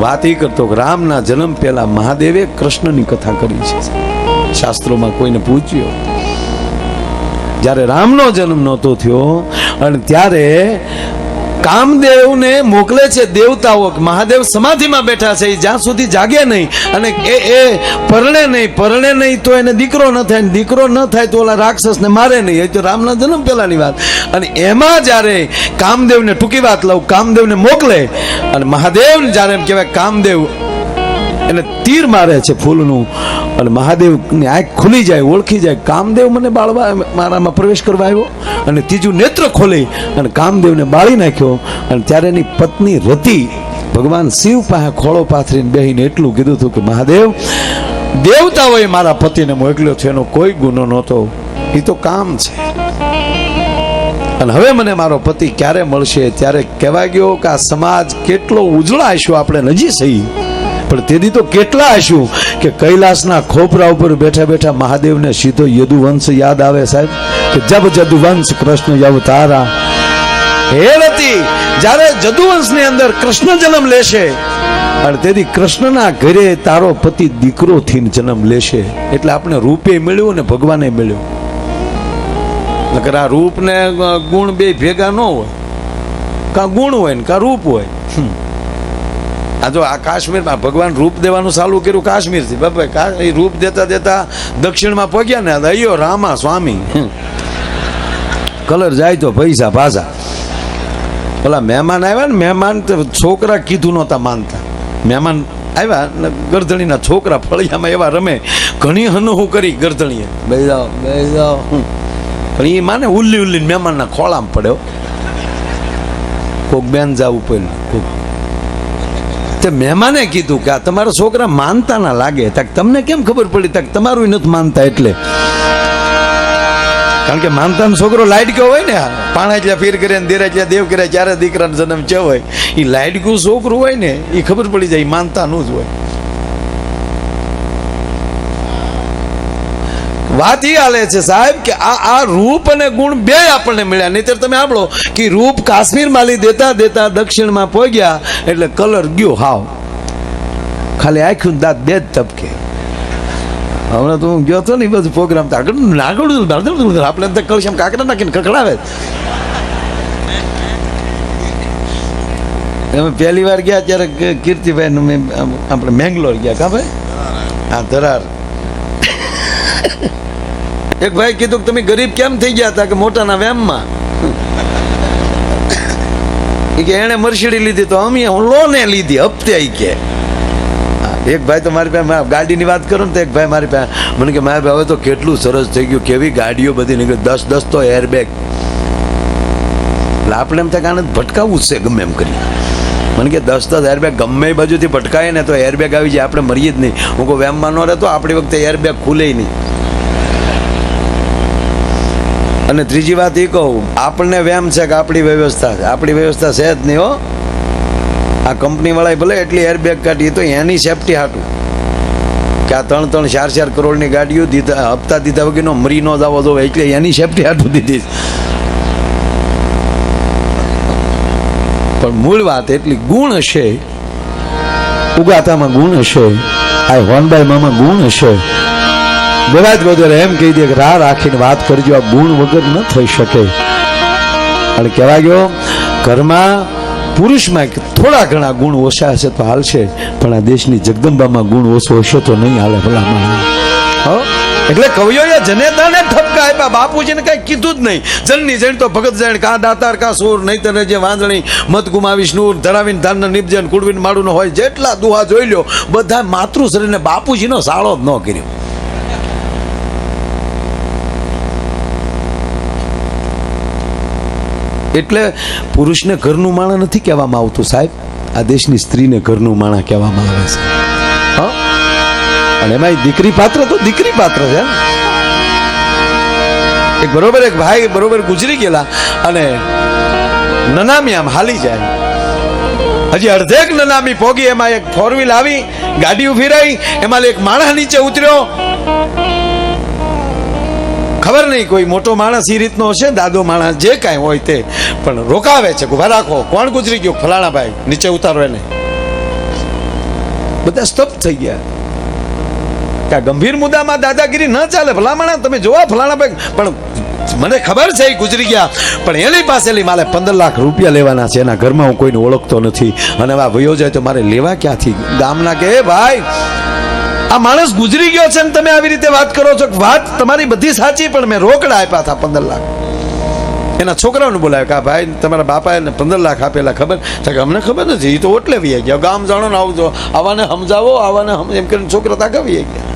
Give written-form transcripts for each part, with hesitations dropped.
વાત એ કરતો કે રામના જન્મ પહેલા મહાદેવે કૃષ્ણની કથા કરી છે. શાસ્ત્રોમાં કોઈને પૂછ્યો, જ્યારે રામનો જન્મ નહોતો થયો અને ત્યારે કામદેવને મોકલે છે દેવતાઓ. મહાદેવ સમાધિમાં બેઠા છે, જ્યાં સુધી જાગે નહીં અને એ પરણે નહીં તો એને દીકરો ન થાય, દીકરો ન થાય તો ઓલા રાક્ષસને મારે નહીં. એ તો રામના જન્મ પહેલાની વાત. અને એમાં જ્યારે કામદેવને, ટૂંકી વાત લઉં, કામદેવને મોકલે અને મહાદેવ જ્યારે એમ કહેવાય કામદેવ એને તીર મારે છે ફૂલનું અને મહાદેવની આંખ ખુલી જાય, ઓળખી જાય કામદેવ મને બાળવા મારામાં પ્રવેશ કરવા આવ્યો. અને ત્રીજું નેત્ર ખોલી અને કામદેવને બાળી નાખ્યો. અને ત્યારે એની પત્ની રતિ ભગવાન શિવ પાસે ખોળો પાથરીને બેહીને એટલું કીધું હતું કે મહાદેવ, દેવતાઓએ મારા પતિને મોકલ્યો છે, એનો કોઈ ગુનો નહોતો, એ તો કામ છે. અને હવે મને મારો પતિ ક્યારે મળશે? ત્યારે કહેવાય ગયો કે આ સમાજ કેટલો ઉજળા હશું આપણે નજી સહી, પણ તેથી તો કેટલા હશું કે કૈલાસના ખોપરા ઉપર બેઠા બેઠા મહાદેવને સીધો યદુવંશ યાદ આવે સાહેબ, કે જબ જદુવંશ કૃષ્ણ યવ તારા. હે રતિ, જ્યારે જદુવંશની અંદર કૃષ્ણ જન્મ લેશે અને તેથી કૃષ્ણના ઘરે તારો પતિ દીકરો થઈને જન્મ લેશે. એટલે આપણે રૂપે મળ્યું ને ભગવાને મળ્યું. નકર આ રૂપ ને ગુણ બે ભેગા ન હોય, કા ગુણ હોય ને કા રૂપ હોય. આ જો આ કાશ્મીરમાં ભગવાન રૂપ દેવાનું ચાલુ કર્યું કાશ્મીરથી, બાપા એ રૂપ દેતા દેતા દક્ષિણમાં પહોંચ્યા ને અયો રામા સ્વામી, કલર જાય તો પૈસા પાછા. ઓલા મહેમાન આવ્યા ને, મહેમાન છોકરા કીધું નહોતા માનતા. મહેમાન આવ્યા ને ગરધણીના છોકરા ફળિયામાં એવા રમે, ઘણી હનહું કરી ગરધણીએ, બેસી જાઓ બેસી જાઓ, પણ એ માને ઉલ્લી ઉલ્લીને મહેમાનના ખોળામાં પડ્યો. કોક બેન જવું પડ્યું. કોક તે મહેમાને કીધું કે આ તમારા છોકરા માનતા ના લાગે. તમને કેમ ખબર પડી? તક તમારું નથી માનતા એટલે. કારણ કે માનતાનો છોકરો લાડક્યો હોય ને, પાણા એટલે ફીર કરે ને દેરા એટલે દેવ કરે, ચારે દીકરાનો જન્મ છે હોય, એ લાડક્યું છોકરું હોય ને એ ખબર પડી જાય માનતાનું જ હોય. વાત એ હાલે છે સાહેબ કે આ રૂપ અને ગુણ બે આપણને મળ્યા. નહીતર તમે આપણો કે રૂપ કાશ્મીરમાં લઈ દેતા દેતા દક્ષિણમાં પહોંચ્યા એટલે કલર ગયો હાવ, ખાલી આખ્યું દાંત બે જ તબકે. હમણાં તો હું ગયો હતો ને એ બધું પ્રોગ્રામ તો આગળ આપણે તો કળશામ કાંકરા નાખીને કકડાવે. અમે પહેલી વાર ગયા ત્યારે કીર્તિભાઈ મેં આપણે મેંગ્લોર ગયા. કા ભાઈ? હા, ધરાર. એક ભાઈ કીધું કે તમે ગરીબ કેમ થઈ ગયા હતા? કે મોટાના વેમમાં. કે એને મર્સિડી લીધી તો અમે લોને લીધી હપ્તે. કે એક ભાઈ તો મારી પાસે ગાડીની વાત કરું ને તો એક ભાઈ મારી પાસે મને કે મારી હવે તો કેટલું સરસ થઈ ગયું, કેવી ગાડીઓ બધી નીકળી, 10 તો એરબેગ. એટલે આપણે એમ થાય કે આને ભટકાવવું જ છે ગમે એમ કરી. મને કે 10 એરબેગ ગમે એ બાજુથી ભટકાય ને તો એરબેગ આવી જાય, આપણે મરીએ જ નહીં. હું કહું વેમમાં ન રહેતો આપણી વખતે એરબેગ ખુલે નહીં. અને ત્રીજી વાત એ કહું, આપણને વેમ છે કે આપણી વ્યવસ્થા છે, આપણી વ્યવસ્થા છે જ નહીં હો. આ કંપની વાળાએ ભલે એટલી એરબેગ કાઢી તો એની સેફટી હાટું કે આ 3-3, 4-4 કરોડની ગાડીઓ દીધા, હપ્તા દીધા વગરનો મરી ન જવો જો, એટલે એની સેફટી હાટું દીધી. પણ મૂળ વાત એટલી ગુણ હશે, ઉગાતામાં ગુણ હશે, આ હોનબાઈ મામાં ગુણ હશે. દેવાજ બધો એમ કહી દે કે રાહ રાખીને વાત કરજો, આ ગુણ વગર ન થઈ શકે. અને કહેવાય ગયો ઘરમાં પુરુષમાં થોડા ઘણા ગુણ ઓછા હશે તો હાલશે, પણ આ દેશની જગદંબામાં ગુણ ઓછો હશે તો નહીં હાલે. ભલામાં એટલે કવિઓએ જનેતાને ઠપકા આપ્યા, બાપુજીને કઈ કીધું જ નહીં. જનની જણ તો ભગત જણ, કા દાતાર કા સૂર, નહીં તને જે વાંદણી મત ગુમાવીશ નૂર, ધરાવીને ધાન નિપજન કુડવીને માળું હોય, જેટલા દુહા જોઈ લ્યો બધા માતૃ શરીરને બાપુજીનો સાળો જ ન કર્યો. એટલે પુરુષને ઘરનું માણા નથી કહેવામાં આવતું સાહેબ, આ દેશની સ્ત્રીને ઘરનું માણા કહેવામાં આવે છે. અને એમાં દીકરી પાત્ર તો દીકરી પાત્ર છે. એક ભાઈ બરોબર ગુજરી ગયેલા અને નનામી આમ હાલી જાય, હજી અડધેક નનામી પોગી, એમાં એક 4 વ્હીલ આવી, ગાડી ઉભી રહી, એમાં એક માણસ નીચે ઉતર્યો. ખબર નહીં કોઈ મોટો માણસ એ રીતનો હશે, દાદો માણસ જે કાંઈ હોય તે, પણ રોકાવે છે, ઉભા રાખો, કોણ ગુજરી ગયું? ફલાણા ભાઈ, નીચે ઉતારો એને. બધા સ્તબ્ધ થઈ ગયા કે આ ગંભીર મુદ્દામાં દાદાગીરી ન ચાલે. ભલામણા તમે જોવા ફલાણા ભાઈ, પણ મને ખબર છે એ ગુજરી ગયા, પણ એની પાસેથી મારે 15 લાખ રૂપિયા લેવાના છે. એના ઘરમાં હું કોઈને ઓળખતો નથી અને આ વયો જાય તો મારે લેવા ક્યાંથી? ગામના કે ભાઈ આ માણસ ગુજરી ગયો છે ને તમે આવી રીતે વાત કરો છો. વાત તમારી બધી સાચી, પણ મેં રોકડા આપ્યા હતા 15 લાખ. એના છોકરાઓને બોલાવ્યા કે ભાઈ તમારા બાપા એને 15 લાખ આપેલા, ખબર છે કે? અમને ખબર નથી, એ તો ઓટલે વી ગયા. ગામ જાણો ને આવજો, આવાને સમજાવો, આવાને એમ કરીને છોકરા તાકા વી ગયા.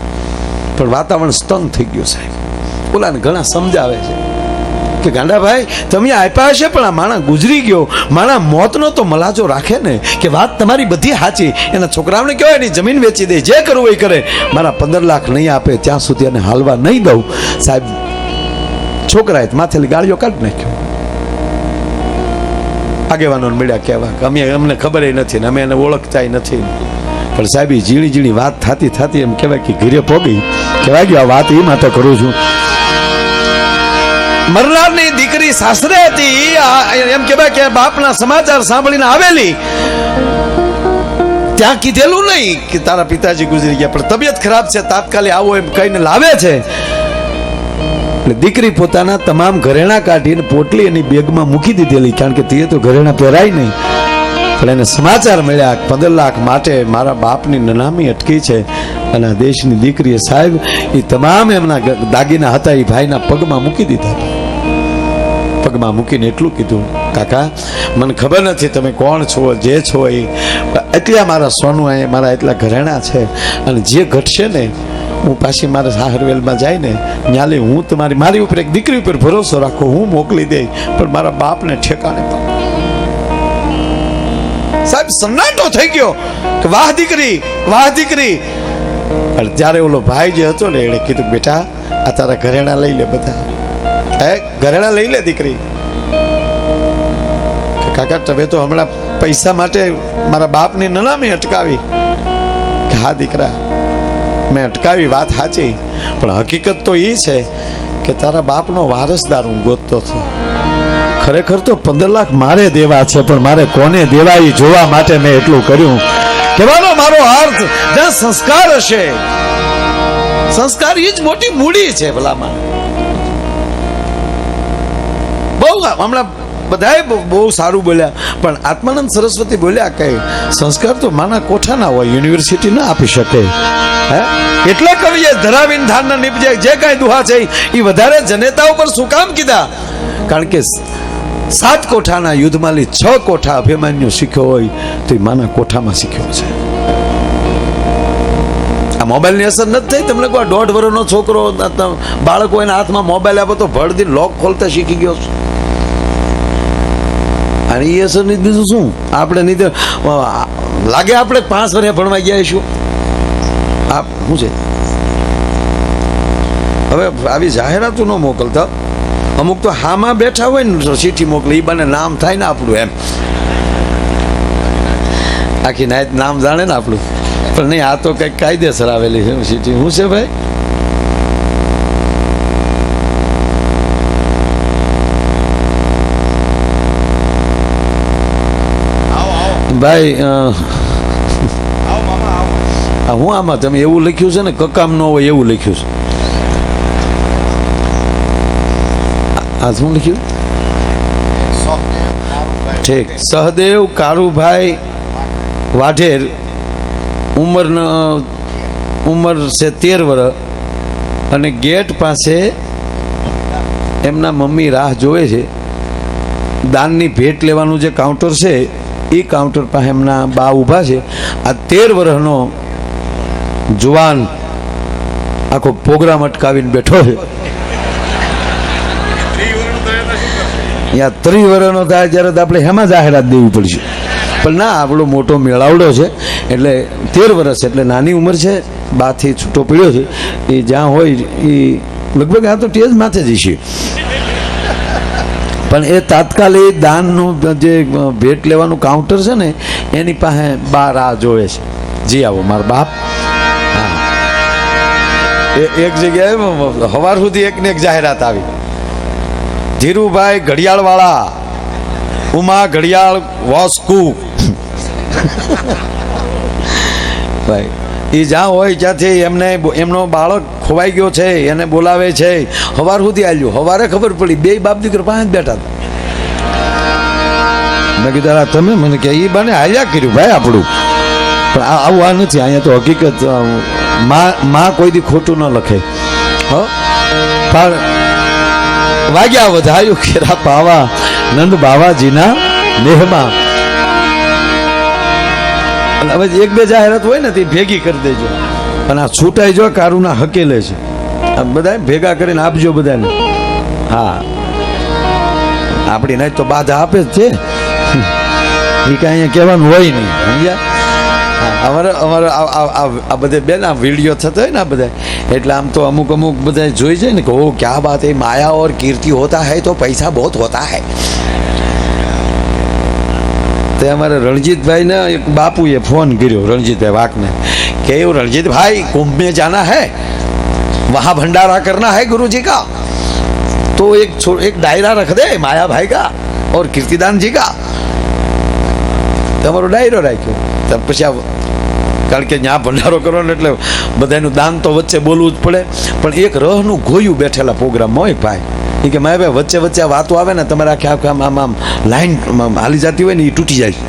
પણ વાતાવરણ સ્તન થઈ ગયું સાહેબ. ઓલાને ઘણા સમજાવે છે કે ગાંડાભાઈ તમે આપ્યા હશે, પણ આ માણસ ગુજરી ગયો, માણા મોતનો તો મલાજો રાખે ને. કે વાત તમારી બધી સાચી. એના છોકરાઓને કહેવાય એની જમીન વેચી દે, જે કરવું એ કરે, મારા 15 લાખ નહીં આપે ત્યાં સુધી એને હાલવા નહીં દઉં. સાહેબ છોકરાએ માથેલી ગાળીઓ કાઢી નાખ્યો. આગેવાનો મળ્યા કહેવા કે અમને ખબર નથી ને અમે એને ઓળખતા નથી. પણ સાહેબ એ ઝીણી ઝીણી વાત થતી એમ કહેવાય કે ઘીરે પોગી કહેવાય કે આ વાત એ માટે કરું છું. મરનારની દીકરી સાસરે હતી, એમ કહેવાય કે બાપના સમાચાર સાંભળીને આવેલી. ત્યાં કીધેલું નહીં કે તારા પિતાજી ગુજરી ગયા, પણ તબિયત ખરાબ છે તાત્કાલિક આવો એમ કહીને લાવે છે. દીકરી પોતાના તમામ ઘરેણા કાઢીને પોટલી એની બેગમાં મૂકી દીધેલી, કારણ કે તે તો ઘરેણા પહેરાય નહીં. પણ એને સમાચાર મળ્યા 15 લાખ માટે મારા બાપની નનામી અટકી છે. અને આ દેશની દીકરીએ સાહેબ એ તમામ એમના દાગીના હતા એ ભાઈના પગમાં મૂકી દીધા. પગમાં મૂકીને એટલું કીધું, કાકા મને ખબર નથી તમે કોણ છો, જે છો એ, એટલા મારા સોનું અહીંયા મારા એટલા ઘરેણા છે, અને જે ઘટશે ને હું પાછી મારા સાહરવેલમાં જઈને ન્યાલે હું તમારી મારી ઉપર એક દીકરી ઉપર ભરોસો રાખો, હું મોકલી દઈ, પણ મારા બાપને ઠેકાણે. સાહેબ સન્નાટો થઈ ગયો કે વાહ દીકરી, વાહ દીકરી. અને ત્યારે ઓલો ભાઈ જે હતો ને એને કીધું બેટા આ તારા ઘરેણા લઈ લે, બધા ઘરેણા લઈ લે દીકરી. કાકા તમે તો હમણાં પૈસા માટે મારા બાપની નનામી અટકાવી. કે હા દીકરા મેં અટકાવી, વાત સાચી, પણ હકીકત તો એ છે કે તારા બાપનો વારસદાર હું ગોતતો હતો. ખરેખર તો 15 લાખ મારે દેવા છે, પણ મારે કોને દેવા એ જોવા માટે મેં એટલું કર્યું. કહેવાનો મારો અર્થ જ્યાં સંસ્કાર હશે, સંસ્કાર એ જ મોટી મૂડી છે. ભલામાં બહુ હમણાં બધાએ બહુ સારું બોલ્યા, પણ આત્માનંદ સરસ્વતી બોલ્યા કે સંસ્કાર તો માના કોઠાના હોય, યુનિવર્સિટી ના આપી શકે. હે એટલે કવિએ ધરાવીને ધારના નીપજે જે કાંઈ દુહા છે એ વધારે જનેતા ઉપર શું કામ કીધા? કારણ કે 7 કોઠાના યુદ્ધમાં 6 કોઠા અભિમાન્યુ શીખ્યો હોય તો એ માના કોઠામાં શીખ્યો છે. આ મોબાઈલની અસર નથી થઈ? તમને કોઈ 1.5 વર્ષનો છોકરો બાળકો એના હાથમાં મોબાઈલ આપો તો ભળદી લોક ખોલતા શીખી ગયો છે. અને એ અસર નહીં, બીજું શું? આપણે નહીં તો લાગે આપણે 5 વર્ષે ભણવા ગયા છું. આ શું છે? હવે આવી જાહેરાતો ન મોકલતા. અમુક તો હામાં બેઠા હોય ને ચીઠી મોકલે, એ બને નામ થાય ને આપણું, એમ આખી નાયત નામ જાણે ને આપણું. પણ નહીં, આ તો કંઈક કાયદેસર આવેલી છે ચીઠી. શું છે ભાઈ? ભાઈ હું આમાં તમે એવું લખ્યું છે ને કકામ ન હોય એવું લખ્યું છે. આ શું લખ્યું? ઠીક. સહદેવ કારુભાઈ વાઢેર, ઉંમર છે 13 વર્ષ, અને ગેટ પાસે એમના મમ્મી રાહ જોવે છે. દાનની ભેટ લેવાનું જે કાઉન્ટર છે એ કાઉન્ટર પાસે એમના બા ઊભા છે. આ 13 વર્ષનો જુવાન આખો પ્રોગ્રામ અટકાવીને બેઠો છે. 30 વર્ષનો થાય ત્યારે તો આપણે હેમાં જાહેરાત દેવી પડશે, પણ ના, આપણો મોટો મેળાવડો છે એટલે 13 વર્ષ એટલે નાની ઉંમર છે. બાથી છૂટો પડ્યો છે. એ જ્યાં હોય એ લગભગ આ તો ટેજ માથે જશે. પણ એ તાત્કાલિક દાનનું જે ભેટ લેવાનું કાઉન્ટર છે ને એની પાસે બા રાહ જોવે છે. જી આવો મારા બાપ. હા, એક જગ્યાએ સવાર સુધી એકને એક જાહેરાત આવી. ધીરુભાઈ ઘડિયાળવાળા, ઉમા ઘડિયાળ વોસ્કુ. ભાઈ એ જ્યાં હોય ત્યાંથી એમને એમનો બાળક ખોવાઈ ગયો છે એને બોલાવે છે. સવાર સુધી આવ્યું, સવારે ખબર પડી બે બાપ દીકરો પાંચ બેઠા હતા. મેં કીધું તમે મને કે એ બાને હાલ્યા કર્યું ભાઈ આપણું, પણ આવું આ નથી. અહીંયા તો હકીકત માં કોઈ દી ખોટું ન લખે. પણ વાગ્યા વધાયું ખેરા પાવા નંદ બાવાજીના નેહમાં. હવે એક બે જાહેરાત હોય ને તે ભેગી કરી દેજો, અને આ છૂટાઈ જો કારુના હકેલે છે. બધા ભેગા કરીને આપજો બધાને. હા, આપણી નાચ તો બાધા આપે જ છે, એ કાંઈ અહીંયા કહેવાનું હોય નહીં, સમજ્યા? અમારે આ બધે બેન આ વિડીયો થતો હોય ને આ બધા, એટલે આમ તો અમુક બધા જોઈ જાય ને કે ઓ ક્યા બાત है, माया और कीर्ति होता है तो पैसा बहुत होता है. તે અમારે રણજીતભાઈ ને એક બાપુએ ફોન કર્યો, રણજીતભાઈ વાકને, કે એવું રણजीतभाई कुंभ में जाना है, वहाँ भंडारा करना है गुरु जी का, तो एक डायरा रख दे माया भाई का और कीर्तिदान जी का. તમારો ડાયરો રાખ્યો. તબ પછી કારણ કે ત્યાં ભંડારો કરો ને એટલે બધાનું દાન તો વચ્ચે બોલવું જ પડે. પણ એક રહનું ગોયું બેઠેલા પ્રોગ્રામમાં હોય ભાઈ, એ કે માયા ભાઈ વચ્ચે વચ્ચે વાતો આવે ને તમારે આખે આમ લાઈન હાલી જતી હોય ને એ તૂટી જાય,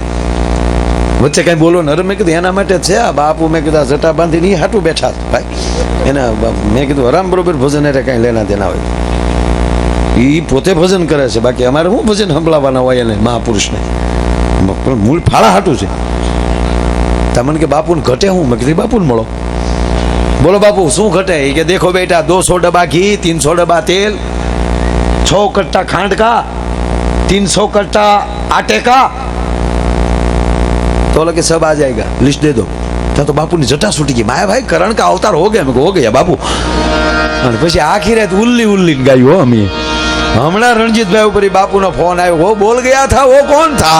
વચ્ચે કાંઈ બોલો ને. અરે મેં કીધું એના માટે છે આ બાપુ, મેં કીધું જટા બાંધીને એ હાટું બેઠા ભાઈ એના. મેં કીધું હરામ બરોબર ભજન એટલે કાંઈ લેના દેના હોય, એ પોતે ભજન કરે છે, બાકી અમારે શું ભજન સંભળાવવાના હોય એને મહાપુરુષને. પણ મૂળ ફાળા હાટું છે. તમને કે બાપુને ઘટે હું? મેં કીધું બાપુને મળો. બોલો બાપુ શું ઘટે? એ કે દેખો બેટા 200 डब्बा घी, 300 डब्बा तेल, 6 कट्टा खांड का, 300 कट्टा आटे का, तो लगे सब आ जाएगा, लिस्ट दे दो. तो बापू ने जटा छूटी गई. माया भाई करण का अवतार हो गया. हो गया बापू. પછી આખી રાત ઉલ્લી ઉલ્લી ગાયું હો અમે. હમણાં રણજીતભાઈ ઉપર બાપુનો ફોન આવ્યો, वो बोल गया था, वो कौन था?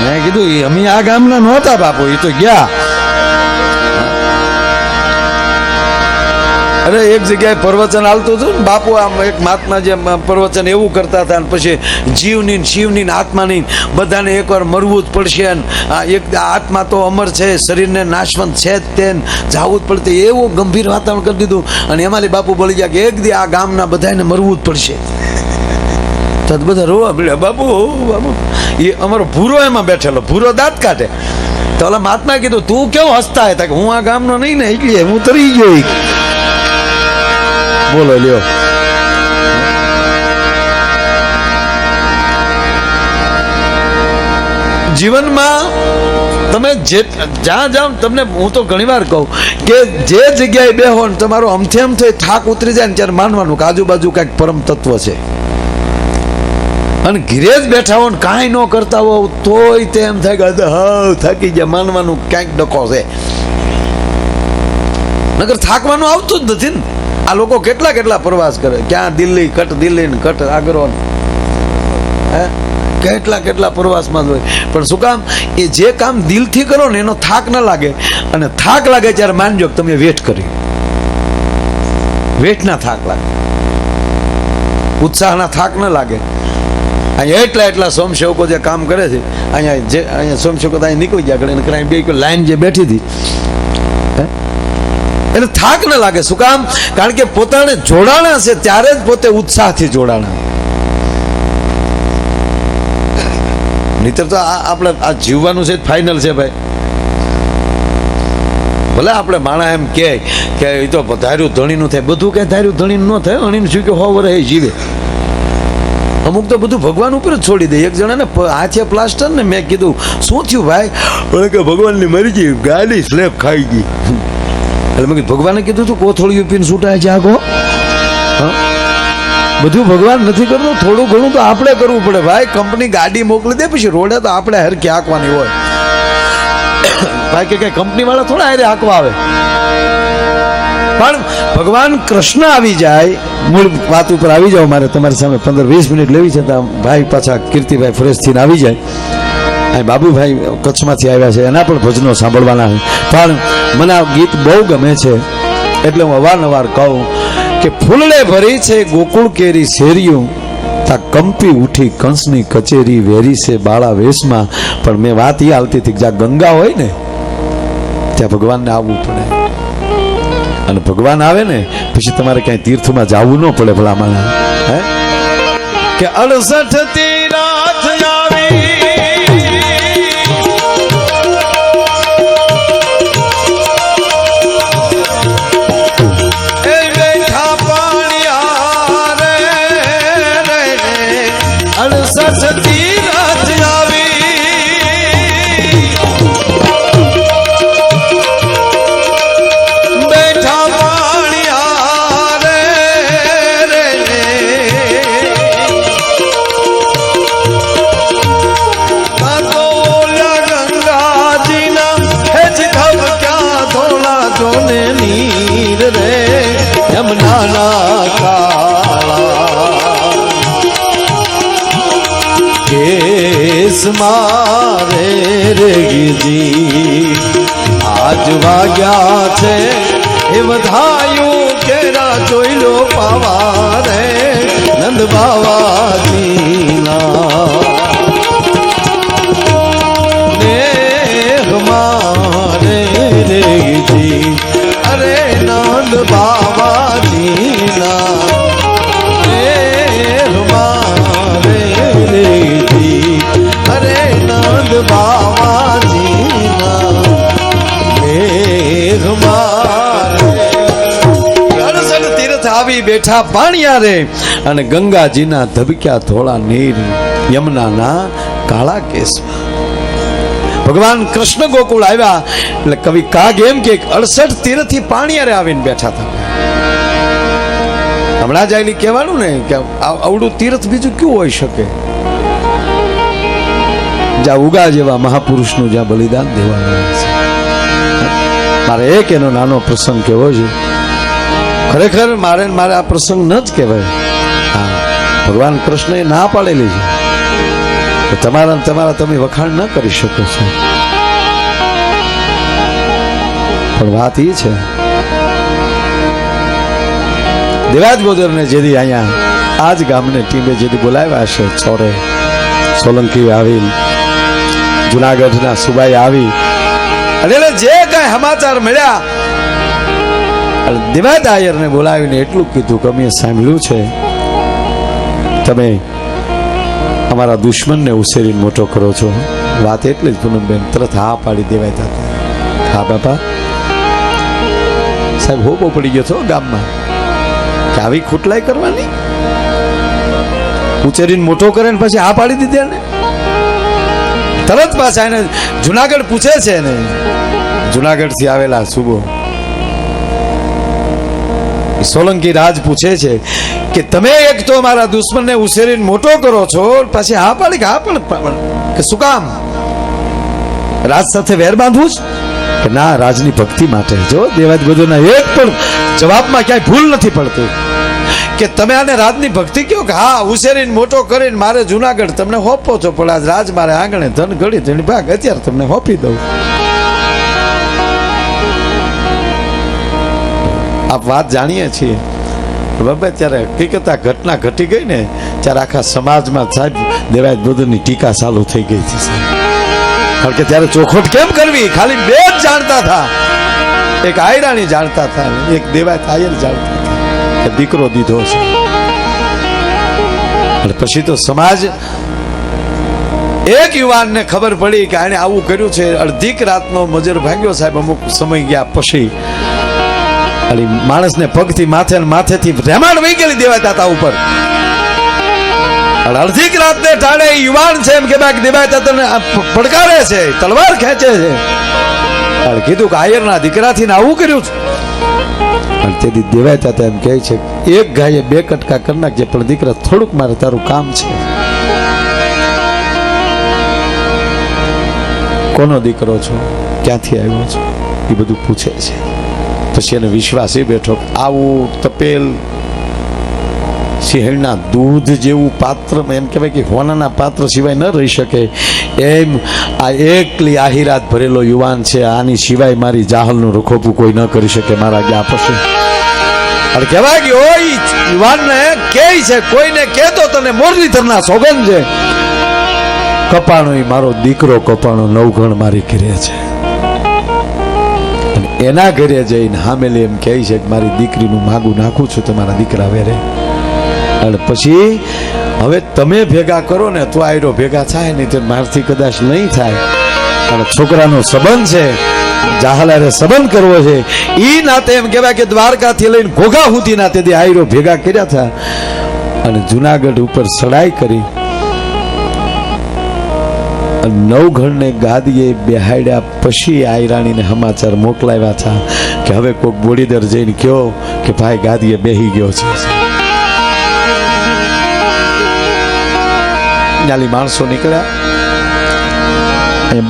મેં કીધું અમે આ ગામના નહોતા બાપુ, એ તો ગયા. અરે એક જગ્યાએ પ્રવચન હાલતું હતું ને બાપુ, આમ એક મહાત્મા જે પ્રવચન એવું કરતા હતા, અને પછી જીવની શિવની આત્માની બધાને એકવાર મરવું જ પડશે, એક આત્મા તો અમર છે, શરીરને નાશવંત છે જ, તે જાવું જ પડશે, એવું ગંભીર વાતાવરણ કરી દીધું. અને એમાંથી બાપુ બોલી ગયા કે એક દી આ ગામના બધાને મરવું જ પડશે. તો બધા રોવા મળ્યા. બાપુ બાપુ એ અમારો ભૂરો એમાં બેઠેલો, ભૂરો દાંત કાઢે. તો ઓલા મહાત્મા કીધું તું કેવો હસતા હતા? કે હું આ ગામનો નહીં ને એટલે હું તરી ગયો. બોલો લ્યો. જીવનમાં તમે જ્યાં જાઓ તમને હું તો ઘણી વાર કહું કે જે જગ્યાએ બેહો ને તમારો અમથે અમથે થાક ઉતરી જાય ને ત્યારે માનવાનું કે આજુબાજુ કાંઈક પરમ તત્વ છે. અને ઘીરે જ બેઠા હો ને કાંઈ ન કરતા હો તોય તે એમ થાય કે હા થાકી ગયા, માનવાનું ક્યાંક ડકો છે. નકર થાકવાનું આવતું જ નથી ને. આ લોકો કેટલા કેટલા પ્રવાસ કરે, ક્યાં દિલ્હી ને કટ આગ્રો, કેટલા કેટલા પ્રવાસમાં હોય. પણ શું કામ? એ જે કામ દિલથી કરો ને એનો થાક ન લાગે. અને થાક લાગે ત્યારે માનજો કે તમે વેઠ કરી, વેઠના થાક લાગે, ઉત્સાહના થાક ન લાગે. અહીંયા એટલા સ્વયંસેવકો જે કામ કરે છે, અહીંયા સ્વયંસેવકો અહીંયા નીકળી ગયા ઘરે બે લાઈન જે બેઠી હતી એને થાક ન લાગે. શું કામ? કારણ કે પોતાને જોડાણા છે ત્યારે જ પોતે ઉત્સાહથી જોડાણા. નહીતર તો આપણે આ જીવવાનું છે ફાઇનલ છે ભાઈ. ભલે આપણે માણા એમ કે એ તો ધાર્યું ધણીનું થાય, બધું કઈ ધાર્યું ધણીનું ન થાય. અણીનું શું કે 100 વર્ષ જીવે. અમુક તો બધું ભગવાન ઉપર જ છોડી દે. એક જણાને હાથે પ્લાસ્ટર ને મેં કીધું શું થયું ભાઈ? કે ભગવાનની મરી ગઈ, ગાડી સ્લેબ ખાઈ ગઈ. એટલે મેં ભગવાને કીધું તું કોથળીયું પીને છૂટાય જાગો. બધું ભગવાન નથી કરતો, થોડું ઘણું તો આપણે કરવું પડે ભાઈ. કંપની ગાડી મોકલી દે પછી રોડે તો આપણે હરખી હાંકવાની હોય ભાઈ. કે કઈ કંપની વાળા થોડા હારે હાંકવા આવે. પણ ભગવાન કૃષ્ણ આવી જાય, મૂળ વાત ઉપર આવી જાવ. મારે તમારી સામે 15-20 મિનિટ લેવી છે. ભાઈ પાછા કીર્તિભાઈ ફ્રેશથી આવી જાય. અહીં બાબુભાઈ કચ્છમાંથી આવ્યા છે, એના પણ ભજનો સાંભળવાના છે. પણ મને આ ગીત બહુ ગમે છે એટલે હું અવારનવાર કહું કે ફૂલડે ભરી છે ગોકુળ કેરી શેરીયું, તા કંપી ઉઠી કંસની કચેરી વેરી છે બાળા વેશમાં. પણ મેં વાત એ હાલતી હતી કે જ્યાં ગંગા હોય ને ત્યાં ભગવાનને આવવું પડે. અને ભગવાન આવે ને પછી તમારે ક્યાંય તીર્થમાં જવું ન પડે. ભલામાં હે કે 68 તીરથ આવી એ બેઠા પાણિયા રે 68 તીરથ આવી બેઠા પાણિયા રે જોને નીર રે યમુના કાળા કેસ મારે રેગજી આજ વાગ્યા છે એ વધાયું કેરા જોઈ લો પાવા રે નંદ બાવાજીના મારે રેગજી અરે નંદ બાબાજીના મારે રેગજી અરે નંદ બાબાજીના તીર્થ આવી બેઠા પાણિયા રે અને ગંગાજીના ધબક્યા ધોળા નીર યમુનાના કાળા કેસમાં ભગવાન કૃષ્ણ ગોકુળ આવ્યા એટલે કવિ કાગ એમ કે 68 તીરથી પાણીયારે આવીને બેઠા હતા. હમણાં જ આયલી કહેવાનું ને કે આવડું તીર્થ બીજું ક્યું હોઈ શકે જ્યાં ઉગા જેવા મહાપુરુષનું જ્યાં બલિદાન દેવાનું છે. મારે એક એનો નાનો પ્રસંગ કહેવો છે. ખરેખર મારે આ પ્રસંગ ન જ કહેવાય. હા, ભગવાન કૃષ્ણએ ના પાડેલી છે. તમારા તમે વખાણ ન કરી શકો છો. પણ વાત એ છે દેવાજ બોદરને જેથી અહીંયા આજ ગામને ટીમે જેથી બોલાવ્યા છે છોરે સોલંકી આવી જુનાગઢના સુબાઈ આવી અને જે કઈ સમાચાર મળ્યા દેવાજ આયરને બોલાવીને એટલું કીધું કે અમે સાંભળ્યું છે તમે અમારા દુશ્મનને ઉછેરીને મોટો કરો છો. વાત એટલે જ પૂનમબેન તરત હા પાડી દેવાય હતા. હા બાપા સાહેબ હોબો પડી ગયો છો ગામમાં કે આવી ખોટલાઈ કરવાની ઉછેરીને મોટો કરે ને પછી હા પાડી દીધી ને તરત પાછા એને જુનાગઢ પૂછે છે ને જુનાગઢ થી આવેલા સુબો સોલંકી રાજ પૂછે છે કે તમે એક તો મારા દુશ્મનને ઉછેરીને મોટો કરો છો પછી હા પાડી કે હા પણ કે શું કામ રાજ સાથે વેર બાંધવું કે ના રાજની ભક્તિ માટે. જો દેવાજ બધુના એક પણ જવાબમાં ક્યાંય ભૂલ નથી પડતી કે તમે આને રાજની ભક્તિ કહો કે હા ઉછેરીને મોટો કરીને મારે જુનાગઢ તમને હોપો છો પણ આજ રાજ મારે આંગણે ધન ઘડી ધણી ભાગ અત્યારે તમને હોપી દઉં. આપ વાત જાણીએ છીએ બાબા ત્યારે હકીકત આ ઘટના ઘટી ગઈ ને ત્યારે આખા સમાજમાં સાહેબ દેવાજ બોદરની ટીકા ચાલુ થઈ ગઈ છે. કારણ કે ત્યારે ચોખોટ કેમ કરવી ખાલી બે જ જાણતા હતા. એક આયરાણી જાણતા હતા એક દેવાજ આયર જાણતા હતા કે દીકરો દીધો છે. અને પછી તો સમાજ એક યુવાનને ખબર પડી કે આને આવું કર્યું છે. અડધીક રાતનો મજર ભાગ્યો સાહેબ અમુક સમય ગયા પછી માણસને પગથી માથે માથેથી રેમાડ વહી ગયેલી દેવાતા હતા ઉપર. અડધીક રાતને ટાળે યુવાન છે એમ કે બાકી દેવાતા તને પડકારે છે તલવાર ખેંચે છે. કીધું કે આયરના દીકરાથી આવું કર્યું છે. તેથી દેવાતા એમ કહે છે એક ગાયે બે કટકા કરી નાખજે પણ દીકરા થોડુંક મારે તારું કામ છે. કોનો દીકરો છો ક્યાંથી આવ્યો છો એ બધું પૂછે છે. પછી એને વિશ્વાસ એ બેઠો આવું તપેલ સિંહણના દૂધ જેવું પાત્ર એમ કહેવાય કે હોનાના પાત્ર સિવાય ન રહી શકે એમ આ એકલી આહિરાત ભરેલો યુવાન છે. આની સિવાય મારી જાહલનું રખોપું કોઈ ન કરી શકે મારા ગયા પછી. અને કહેવાય કે ઓય યુવાનને કે છે કોઈને કહેતો તને મોરલીધરના સોગંદ છે કપાણો મારો દીકરો કપાણો નવગણ મારી ઘરે છે. એના ઘરે જઈને હામેલી એમ કહે છે કે મારી દીકરીનું માગું નાખું છું તમારા દીકરા વેરે, અને પછી હવે તમે ભેગા કરો ને તો આયરો ભેગા થાય, નહીં તો મારથી કદાચ નહીં થાય. અને છોકરાનો સંબંધ છે, જાહલારે સંબંધ કરવો છે, ઈ નાતે એમ કહેવાય કે દ્વારકાથી લઈને ઘોઘા સુધી નાતે આયરો ભેગા કર્યા હતા. અને જુનાગઢ ઉપર ચડાઈ કરી, નવઘણને ગાદીએ બેહાડ્યા પછી આયરાણીને સમાચાર મોકલાવ્યા હતા કે હવે કોઈક બોડીદર જઈને કહો કે ભાઈ ગાદીએ બેહી ગયો છે. નાલી માણસો નીકળ્યા,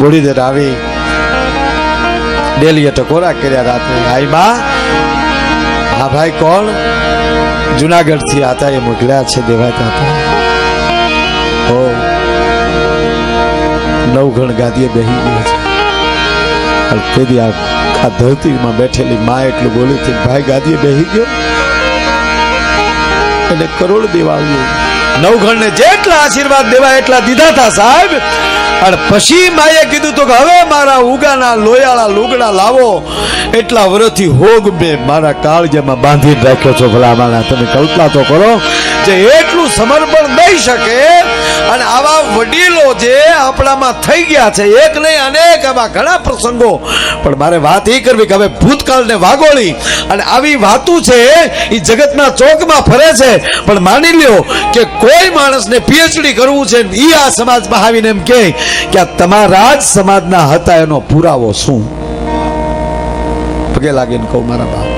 બોડીદર આવી ડેલીએ ટકોરા કર્યા રાત્રે. આઈ બા, હા ભાઈ કોણ? જુનાગઢ થી આતા એ મોકલ્યા છે દેવાતા. હો, નવઘણ ગાદીએ બેહી ગયો છે. તેથી આ ધરતીમાં બેઠેલી માં એટલું બોલી હતી, ભાઈ ગાદીએ બેહી ગયો, એને કરોડ દેવા આવ્યું. નવઘણ ને જેટલા આશીર્વાદ દેવા એટલા દીધા હતા સાહેબ. અને પછી માએ કીધું તો કે હવે મારા ઉગાના લોયાળા લુગડા લાવો. એટલા વર્ષથી હોગ મેં મારા કાળજામાં બાંધી રાખ્યો છો. ભલા માણા, તમે કલ્પના તો કરો, જે એટલું સમર્પણ દઈ શકે. અને આવા વડીલો જે આપણામાં થઈ ગયા છે, એક નહીં અનેક આવા ઘણા પ્રસંગો. પણ મારે વાત એ કરવી કે હવે ભૂતકાળને વાગોળી અને આવી વાતું છે એ જગતના ચોકમાં ફરે છે. પણ માની લ્યો કે કોઈ માણસને પીએચડી કરવું છે, એ આ સમાજમાં આવીને એમ કહે કે આ તમારા જ સમાજના હતા, એનો પુરાવો શું? પગે લાગીને કહું, મારા બાપ,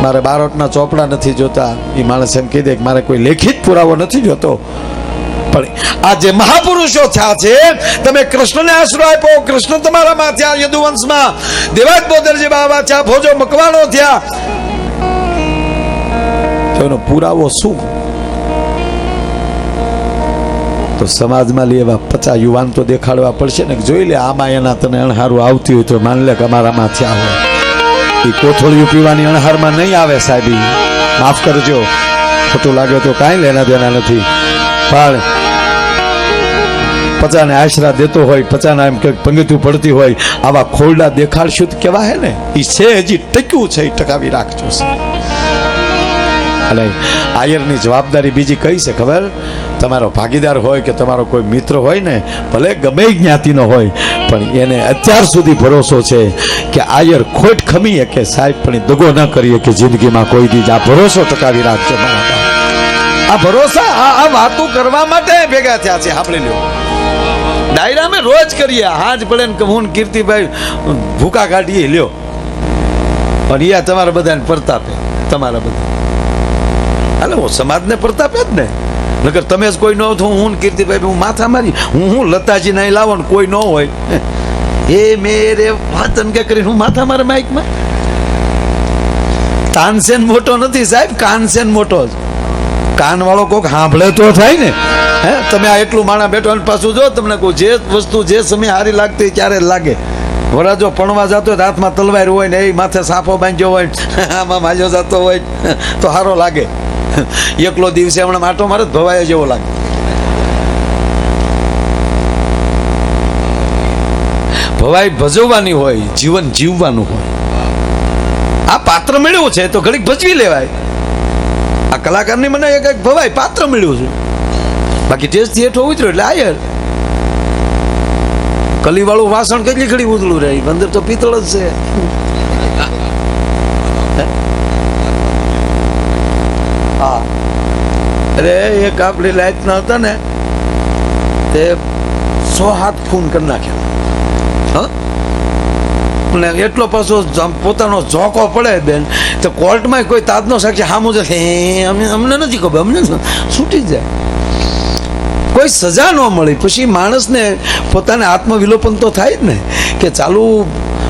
મારે બારોટના ચોપડા નથી જોતા. એ માણસ એમ કહી દે કે મારે કોઈ લેખિત પુરાવો નથી જોતો. પણ આ જે મહાપુરુષો થયા છે, તમે કૃષ્ણને આશરો આપ્યો, કૃષ્ણ તમારામાં થયા, યદુવંશમાં દેવાજ બોદરજી બાબા થયા, ભોજો મકવાણો થયા, એનો પુરાવો શું? તો સમાજમાં લે એવા 50 યુવાન તો દેખાડવા પડશે ને. જોઈ લે, આમાં એના તને અણહારું આવતી હોય તો માન લે કે અમારામાં થયા હોય. એ કોથળિયું પીવાની અણહારમાં નહીં આવે સાહેબ, માફ કરજો, ખોટું લાગે તો કાંઈ લેના દેના નથી. પણ 50 ને આશરા દેતો હોય, 50 ના એમ કે પંગીતું પડતી હોય, આવા ખોરડા દેખાડશું તો કેવા હે ને? એ છે હજી ટક્યું છે, એ ટકાવી રાખજો. અને આયરની જવાબદારી બીજી કઈ છે ખબર? તમારો ભાગીદાર હોય કે તમારો કોઈ મિત્ર હોય ને, ભલે ગમે જ્ઞાતિનો હોય, પણ એને અત્યાર સુધી ભરોસો છે કે આયર ખોટ ખમી કે સાહેબ પણ દગો ન કરીએ કે જિંદગીમાં કોઈ દી. આ ભરોસો ટકાવી રાખજો મારા. આ ભરોસા આ વાતો કરવા માટે ભેગા થયા છે. સાંભળી લો, ડાયરા અમે રોજ કરીએ, હાજ પડે ને હું કીર્તિભાઈ ભૂકા કાઢીએ લ્યો. પણ યા તમારા બધાને પ્રતાપે, તમારા બધા હાલે હું સમાજને પ્રતાપે જ ને. નકર તમે જ કોઈ ન હોય તો હું કીર્તિભાઈ હું માથા મારી, હું લતાજી નહીં લાવો ને કોઈ ન હોય એ મેરે વાતન કે કરીને હું માથા મારે માઇકમાં. તાનસેન મોટો નથી સાહેબ, કાનસેન મોટો જ. કાન વાળો કોક સાંભળે તો થાય ને. હે, તમે આ એટલું માણા બેઠો અને પાછું જો તમને કહું, જે વસ્તુ જે સમય હારી લાગતી ત્યારે લાગે. વરાજો પણવા જતો હોય, હાથમાં તલવાર હોય ને, એ માથે સાફો બાંધ્યો હોય, આમાં માજો જતો હોય તો સારો લાગે. એકલો દિવસે હમણાં માટો મારે ભવાય જેવો લાગે. ભવાઈ ભજવવાની હોય, જીવન જીવવાનું હોય. આ પાત્ર મળ્યું છે તો ઘડીક ભજવી લેવાય. આ કલાકારની મને એક ભવાઈ પાત્ર મળ્યું છે, બાકી ટેસ્ટ હેઠો ઉતર્યો એટલે આયર. કલી વાળું વાસણ કેટલી ઘડી ઉતળું રહે, અંદર તો પિત્તળ જ છે. હા, અરે એક આપણી લાઈફ ના હતા ને, તે 100 હાથ ખૂન કરી નાખ્યા. ને એટલો પાછો પોતાનો ઝોકો પડે બેન, તો કોર્ટમાં કોઈ તાજનો સાક્ષી સામું છે, અમને નથી ખબર, અમને છૂટી જાય, કોઈ સજા ન મળી. પછી માણસને પોતાને આત્મવિલોપન તો થાય જ ને કે ચાલુ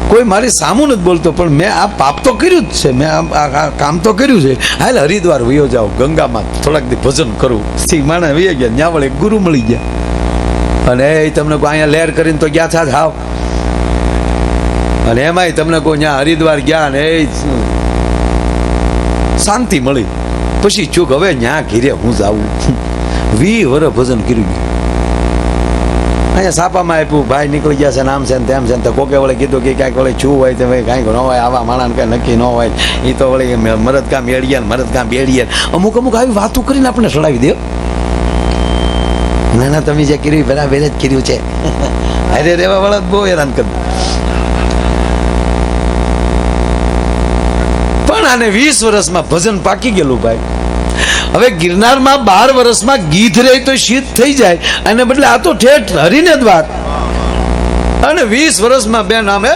કોઈ મારી સામું નથી બોલતો, પણ મેં આ પાપ તો કર્યું જ છે, મેં આ કામ તો કર્યું છે. હાલ હરિદ્વાર વયો જાઓ, ગંગામાં થોડાક દી ભજન કરું. માણસ વહી ગયા, ત્યાં વળે ગુરુ મળી ગયા, અને એ તમને કોઈ અહીંયા લહેર કરીને તો ગયા થા હાવ. અને એમાંય તમને કોઈ ત્યાં હરિદ્વાર ગયા ને એ શાંતિ મળી. પછી ચૂક હવે ત્યાં ઘીરે હું જાઉં. 20 વર્ષ ભજન કર્યું. અહીંયા છાપામાં આપ્યું ભાઈ નીકળી ગયા છે નામ છે ને તેમ છે ને તો કોકે વળે કીધું કે કાંઈક વળે છું હોય તો ભાઈ કાંઈક ન હોય આવા માણસ કાંઈ નક્કી ન હોય એ તો વળી મરદકામ એડિયા મરદકામ બેડિયા અમુક અમુક આવી વાતો કરીને આપણે સડાવી દે ના ના તમે જે કર્યું બરાબર જ કર્યું છે અરે રેવા વાળા બહુ હેરાન કર પણ આને 20 વર્ષમાં ભજન પાકી ગયેલું ભાઈ હવે ગિરનારમાં 12 વર્ષમાં ગીધ રહે તો શીત થઈ જાય અને બદલે આ તો ઠેઠ હરીને જ વાત અને 20 વર્ષમાં બેન આમે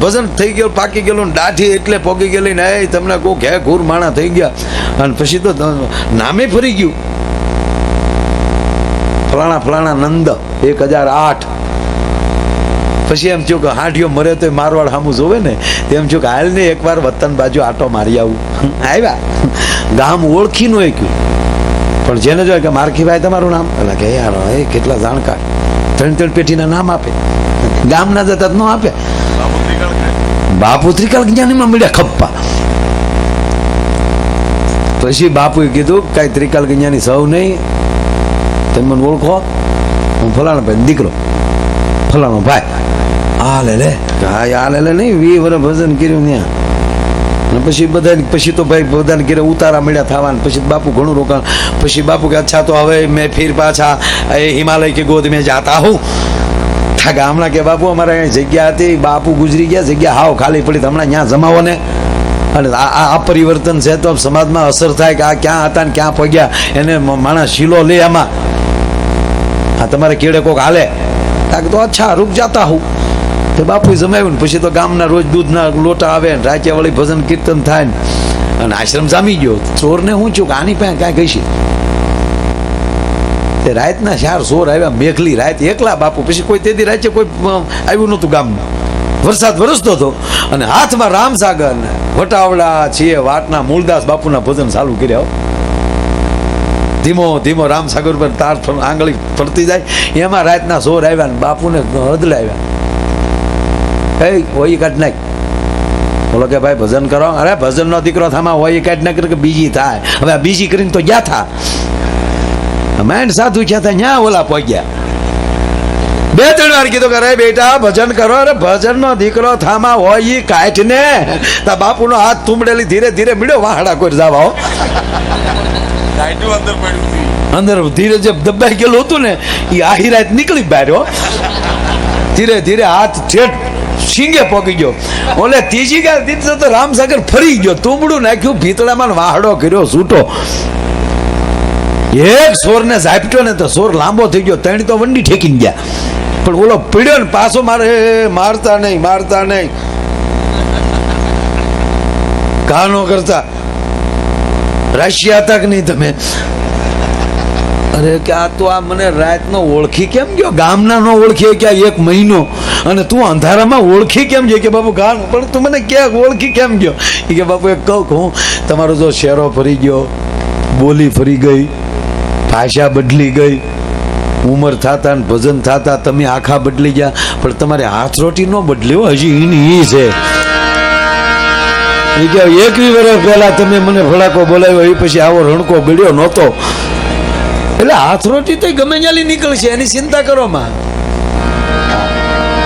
ભજન થઈ ગયું પાકી ગયેલું દાઢી એટલે પોગી ગયેલી ને તમને કહું ઘે ઘૂર માણા થઈ ગયા અને પછી તો નામે ફરી ગયું ફલાણા ફલાણા નંદ 1008 પછી એમ થયું કે હાંઠિયો મરે તો મારવાડ સામું જોવે ને તેમ થયું કે હાલ ને એકવાર વતન બાજુ આટો મારી આવું આવ્યા ગામ ઓળખી નો ક્યું પણ જેને જોયે કે મારખીભાઈ તમારું નામ એટલે કે યાર એ કેટલા જાણકાર 3 પેઢીના નામ આપે ગામના જતા ન આપે બાપુ ત્રિકાળ જ્ઞાનીમાં મળ્યા ખપ્પા પછી બાપુએ કીધું કઈ ત્રિકાળ જ્ઞાની સૌ નહીં તમે મને ઓળખો હું ફલાણો ભાઈ દીકરો ફલાણો ભાઈ આ લે નહીં 20 વર્ષ ભજન કર્યું ત્યાં પછી બધા પછી તો ભાઈ બધાને ઘેરે ઉતારા મળ્યા થવા પછી બાપુ ઘણું રોકાણ પછી બાપુ કે અચ્છા તો હવે મેં ફિર પાછા હિમાલય કે ગોદ મેં જાતા હું ગામના કે બાપુ અમારે અહીંયા જગ્યા હતી બાપુ ગુજરી ગયા જગ્યા હાવ ખાલી પડી હમણાં ત્યાં જમાવો ને અને આ પરિવર્તન છે તો સમાજમાં અસર થાય કે આ ક્યાં હતા ને ક્યાં પગ્યા એને માણસ શીલો લે આમાં આ તમારે કેળે કોક હાલે તો અચ્છા રૂક જાતા હું તો બાપુ જમાવ્યું ને પછી તો ગામના રોજ દૂધના લોટા આવે ને રાત્યા વળી ભજન કીર્તન થાય ને અને આશ્રમ જામી ગયો ચોરને હું છું કે આની પાસે કાંઈ કહીશ તે રાતના 4 ચોર આવ્યા મેઘલી રાત એકલા બાપુ પછી કોઈ તેથી રાતે કોઈ આવ્યું નહોતું ગામમાં વરસાદ વરસતો હતો અને હાથમાં રામસાગર ને વટાવડા છીએ વાટના મૂળદાસ બાપુના ભજન ચાલુ કર્યા ધીમો ધીમો રામસાગર પર તાર આંગળી ફરતી જાય એમાં રાતના ચોર આવ્યા ને બાપુને હદલાવ્યા હોય કાઢ નાખ બોલો કે ભાઈ ભજન કરો અરે ભજન નો દીકરો થામાં હોય કાઢ નાખ કે બીજી થાય હવે આ બીજી કરીને તો ગયા થા મેન સાધુ ક્યાં હતા ન્યા ઓલા પહોંચ્યા 2-3 વાર કીધું કે અરે બેટા ભજન કરો અરે ભજન નો દીકરો થામાં હોય કાઢ ને તા બાપુ નો હાથ તુંબડેલી ધીરે ધીરે મળ્યો વાહડા કોઈ જાવા અંદર ધીરે જે દબાઈ ગયેલું હતું ને એ આહી રાત નીકળી બાર્યો ધીરે ધીરે હાથ ઠેઠ શીંગે પોકી ગયો ઓલે ત્રીજી ગાય દીધો તો રામસાગર ફરી ગયો તુંબડું નાખ્યું ભીતળામાં વાહડો કર્યો છૂટો એક સોર ને ઝાપટ્યો ને તો સોર લાંબો થઈ ગયો 3 તો વંડી ઠેકીને ગયા પણ ઓલો પીડ્યો ને પાછો મારે મારતા નહીં કાનો કરતા રાશિયા હતા કે નહીં તમે અરે કે આ તો આ મને રાતનો ઓળખી કેમ ગયો ગામના નો ઓળખી કે 1 મહિનો અને તું અંધારામાં ઓળખી કેમ ગયો કે બાપુ ગામ પણ તું મને કે ઓળખી કેમ ગયો કે બાપુ એક કહું તમારો જો શેરો ફરી ગયો બોલી ફરી ગઈ ભાષા બદલી ગઈ ઉંમર થતા ને ભજન થતા તમે આખા બદલી ગયા પણ તમારે હાથ રોટી ન બદલ્યો હજી એની છે એ કે 21 વર્ષ પહેલા તમે મને ફડાકો બોલાવ્યો એ પછી આવો રણકો ગળ્યો નહોતો એટલે હાથ રોટી તો ગમે ત્યાંથી નીકળશે એની ચિંતા કરો માં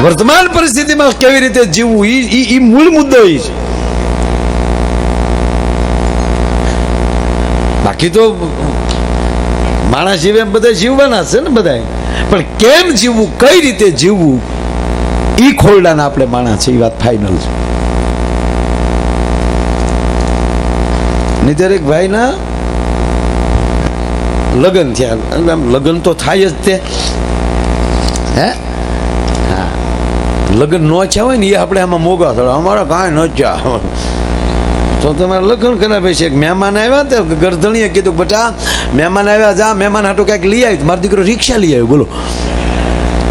વર્તમાન પરિસ્થિતિમાં કેવી રીતે જીવવું એ મૂળ મુદ્દો એ છે બાકી તો માણસ જીવે એમ બધા જીવવાના છે ને બધા પણ કેમ જીવવું કઈ રીતે જીવવું એ ખોરડાના આપણે માણસ છે એ વાત ફાઇનલ છે નહીં દરેક ભાઈના લગ્ન થયા લગ્ન તો થાય જ તે હે હા લગ્ન ન થયા હોય ને એ આપણે આમાં મોગા થયો અમારા કાંઈ ન થયા તો તમારે લગ્ન કરાવે છે મહેમાન આવ્યા તો ગરધણીએ કીધું બેટા મહેમાન આવ્યા જા મહેમાન હાટું કાંઈક લઈ આવ્યું મારો દીકરો રિક્ષા લઈ આવ્યો બોલો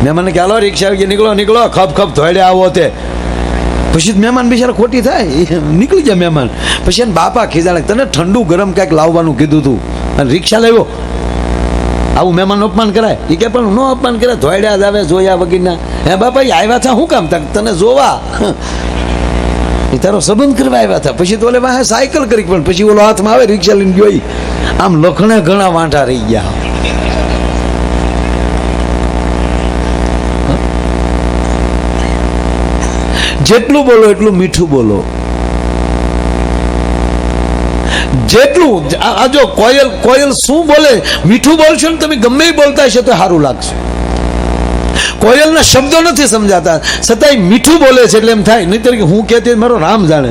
મહેમાને કે હાલો રિક્ષા આવી ગઈ નીકળો ખપ ધોડે આવો તે પછી મહેમાન બિચારા ખોટી થાય નીકળી જાય મહેમાન પછી એને બાપા ખીજાણે તને ઠંડુ ગરમ કાંઈક લાવવાનું કીધું તું અને રિક્ષા લાવ્યો આવું મહેમાન અપમાન કરાય એ કે પણ નો અપમાન કરે ધોડ્યા જ આવે જોયા વગીરના હે બાપા એ આવ્યા હતા શું કામ તને જોવા એ તારો સંબંધ કરવા આવ્યા હતા પછી તો ઓલે વાહે સાયકલ કરી પણ પછી ઓલો હાથમાં આવે રિક્ષા લઈને ગયો આમ લખણે ઘણા વાંઢા રહી ગયા જેટલું બોલો એટલું મીઠું બોલો. જેટલું આ જો કોયલ શું બોલે, મીઠું બોલશો ને તમે ગમે એ બોલતા હશો તો સારું લાગશે. કોયલના શબ્દો નથી સમજાતા છતાંય મીઠું બોલે છે એટલે એમ થાય. નહીં તરીકે હું કહેતી મારો રામ જાણે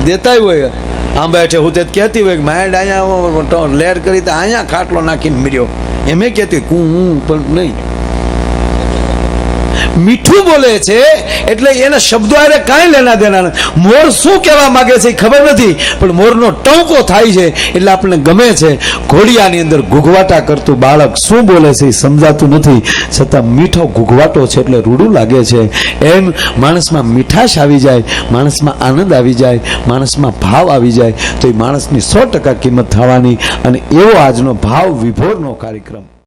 દેતા હોય આમ બેઠે હું તે કહેતી હોય કે માયડ અહીંયા લેર કરી તો અહીંયા ખાટલો નાખીને મર્યો એમે કહેતી હું પણ નહીં. મીઠું બોલે છે એટલે એના શબ્દો આરે કાંઈ લેના દેના નથી. મોર શું કહેવા માંગે છે એ ખબર નથી પણ મોરનો ટંકો થાય છે એટલે આપણને ગમે છે. ઘોડિયાની અંદર ઘૂઘવાટા કરતું બાળક શું બોલે છે એ સમજાતું નથી છતાં મીઠો ઘૂઘવાટો છે એટલે રૂડું લાગે છે. એમ માણસમાં મીઠાશ આવી જાય, માણસમાં આનંદ આવી જાય, માણસમાં ભાવ આવી જાય તો એ માણસની 100% કિંમત થવાની. અને એવો આજનો ભાવ વિભોરનો કાર્યક્રમ.